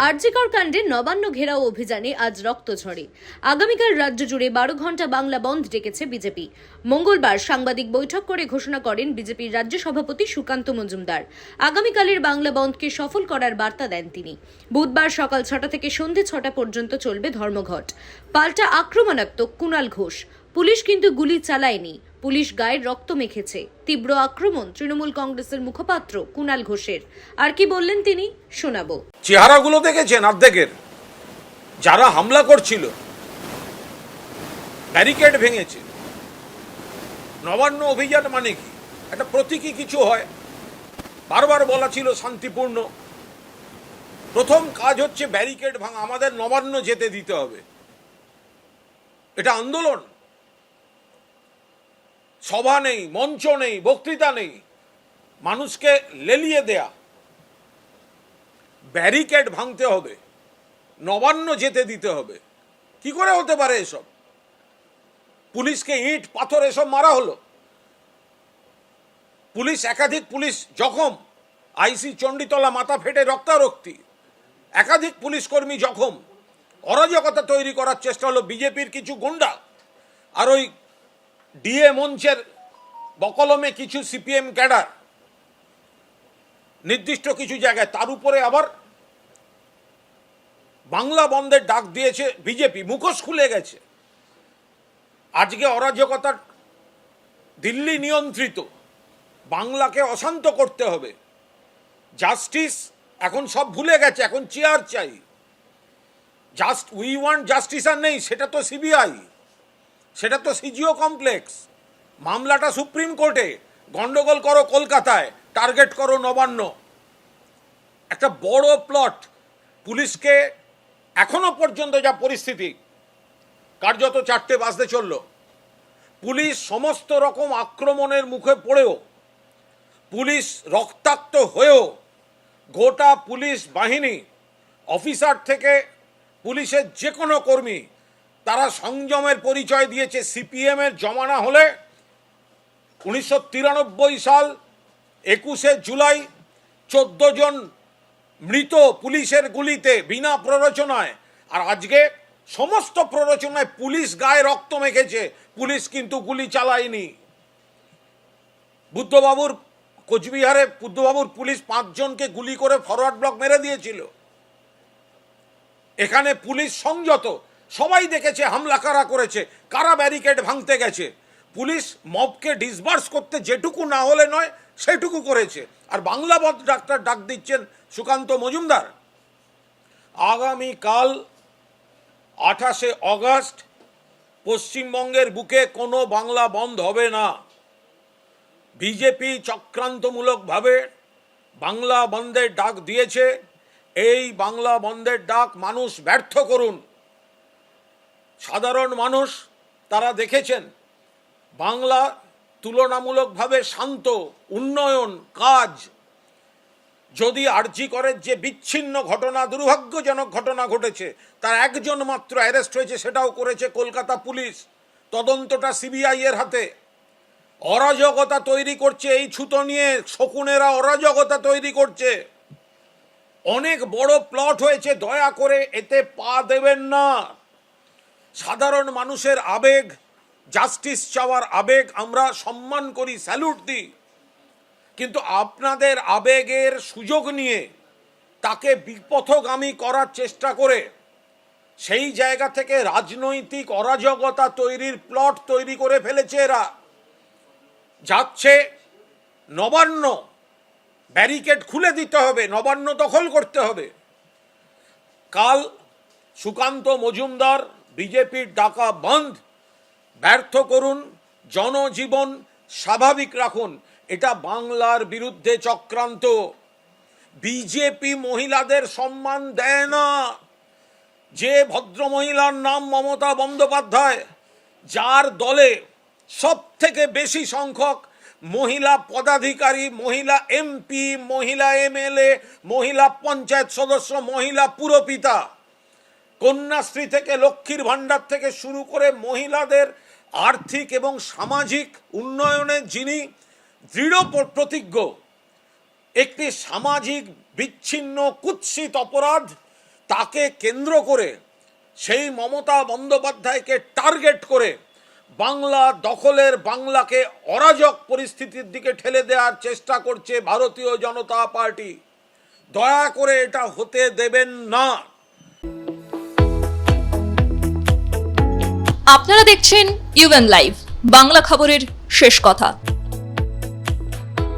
আরজিকর কাণ্ডে নবান্ন ঘেরাও অভিযানে আজ রক্ত ঝরে। আগামীকাল রাজ্য জুড়ে 12 ঘন্টা বাংলা বন্ধ ডেকেছে বিজেপি। মঙ্গলবার সাংবাদিক বৈঠক করে ঘোষণা করেন বিজেপির রাজ্য সভাপতি সুকান্ত মজুমদার। আগামীকালের বাংলা বন্ধকে সফল করার বার্তা দেন তিনি। বুধবার সকাল 6টা থেকে সন্ধে 6টা পর্যন্ত চলবে ধর্মঘট। পাল্টা আক্রমণাত্মক কুণাল ঘোষ। পুলিশ কিন্তু গুলি চালায়নি, পুলিশ গায়ের রক্ত মেখেছে। তীব্র আক্রমণ তৃণমূল কংগ্রেসের মুখপাত্র কুণাল ঘোষের। আর কি বললেন তিনি, শোনাবো। চেহারাগুলো দেখেছেন অর্ধেকের, যারা হামলা করছিল ব্যারিকেড ভেঙেছে। নবান্ন অভিযান মানে কি? একটা প্রতীকী কিছু হয়, বারবার বলা ছিল শান্তিপূর্ণ। প্রথম কাজ হচ্ছে ব্যারিকেড ভাঙা। আমাদের নবান্ন যেতে দিতে হবে। এটা আন্দোলন, সভা নেই, মঞ্চ নেই, বক্তৃতা নেই, মানুষকে লেলিয়ে দেয়া। ব্যারিকেড ভাঙতে হবে, নবান্ন যেতে দিতে হবে। কি করে হতে পারে এসব? পুলিশকে ইট পাথর এসব মারা হলো। একাধিক পুলিশ জখম, আইসি চণ্ডীতলা মাথা ফেটে রক্তারক্তি, একাধিক পুলিশ কর্মী জখম। অরাজকতা তৈরি করার চেষ্টা হলো বিজেপির কিছু গুন্ডা আর ওই ডিএ মঞ্চের বকলমে কিছু সিপিএম ক্যাডার নির্দিষ্ট কিছু জায়গায়। তার উপরে আবার বাংলা বন্ধের ডাক দিয়েছে বিজেপি, মুখোশ খুলে গেছে। আজকে অরাজকতার দিল্লি নিয়ন্ত্রিত, বাংলাকে অশান্ত করতে হবে। জাস্টিস এখন সব ভুলে গেছে, এখন চেয়ার চাই। উই ওয়ান্ট জাস্টিস আর নেই, সেটা তো সিবিআই, সেটা তো সিজিও কমপ্লেক্স। মামলাটা সুপ্রিম কোর্টে, গন্ডগোল করো কলকাতায়, টার্গেট করো নবান্ন। একটা বড় প্লট। পুলিশকে এখনো পর্যন্ত যা পরিস্থিতি, কার্যত 4টে বাজতে চলল, পুলিশ সমস্ত রকম আক্রমণের মুখে পড়েও, পুলিশ রক্তাক্ত হয়েও, গোটা পুলিশ বাহিনী, অফিসার থেকে পুলিশের যে কোনো কর্মী, তারা সংযমের পরিচয় দিয়েছে। সিপিএমের জমানা হলে 1993 সাল 21শে জুলাই 14 জন মৃত পুলিশের গুলিতে বিনা প্ররোচনায়। আর আজকে সমস্ত প্ররোচনায় পুলিশ গায়ে রক্ত মেখেছে, পুলিশ কিন্তু গুলি চালায়নি। কোচবিহারে বুদ্ধবাবুর পুলিশ 5 জনকে গুলি করে ফরওয়ার্ড ব্লক মেরে দিয়েছিল। এখানে পুলিশ সংযত, সবাই দেখেছে হামলা কারা করেছে, কারা ব্যারিকেড ভাঙতে গেছে। পুলিশ মবকে ডিসবার্স করতে যেটুকু না হলে নয় সেটুকু করেছে। আর বাংলা বন্ধ ডাক দিচ্ছেন সুকান্ত মজুমদার। আগামীকাল 28শে অগস্ট পশ্চিমবঙ্গের বুকে কোনো বাংলা বন্ধ হবে না। বিজেপি চক্রান্তমূলকভাবে বাংলা বন্ধের ডাক দিয়েছে। এই বাংলা বন্ধের ডাক মানুষ ব্যর্থ করুন। সাধারণ মানুষ তারা দেখেছেন বাংলা তুলনামূলকভাবে শান্ত, উন্নয়ন কাজ। যদি আরজি করের যে বিচ্ছিন্ন ঘটনা, দুর্ভাগ্যজনক ঘটনা ঘটেছে, তার একজন মাত্র অ্যারেস্ট হয়েছে, সেটাও করেছে কলকাতা পুলিশ। তদন্তটা সিবিআই এর হাতে। অরাজকতা তৈরি করছে এই ছুতো নিয়ে, শকুনেরা অরাজকতা তৈরি করছে। অনেক বড় প্লট হয়েছে, দয়া করে এতে পা দেবেন না। সাধারণ মানুষের আবেগ, জাস্টিস চাওয়ার আবেগ আমরা সম্মান করি, স্যালুট দিই। কিন্তু আপনাদের আবেগের সুযোগ নিয়ে তাকে বিপথগামী করার চেষ্টা করে সেই জায়গা থেকে রাজনৈতিক অরাজকতা তৈরির প্লট তৈরি করে ফেলেছে এরা। যাচ্ছে নবান্ন, ব্যারিকেড খুলে দিতে হবে, নবান্ন দখল করতে হবে। কাল সুকান্ত মজুমদার বিজেপির ডাকা বন্ধ ব্যর্থ করুন, জনজীবন স্বাভাবিক রাখুন। এটা বাংলার বিরুদ্ধে চক্রান্ত। বিজেপি মহিলাদের সম্মান দেয় না। যে ভদ্র মহিলার নাম মমতা বন্দ্যোপাধ্যায়, যার দলে সব থেকে বেশি সংখ্যক মহিলা পদাধিকারী, মহিলা এমপি, মহিলা এমএলএ, মহিলা পঞ্চায়েত সদস্য, মহিলা পুরপিতা, কন্যাশ্রী থেকে লক্ষ্মীর ভাণ্ডার থেকে শুরু করে মহিলাদের আর্থিক এবং সামাজিক উন্নয়নে যিনি দৃঢ় প্রতিজ্ঞ। একটি সামাজিক বিচ্ছিন্ন কুৎসিত অপরাধ তাকে কেন্দ্র করে সেই মমতা বন্দ্যোপাধ্যায়কে টার্গেট করে বাংলা দখলের, বাংলাকে অরাজক পরিস্থিতির দিকে ঠেলে দেওয়ার চেষ্টা করছে ভারতীয় জনতা পার্টি। দয়া করে এটা হতে দেবেন না। আপনারা দেখছেন ইউএন লাইভ, বাংলা খবরের শেষ কথা।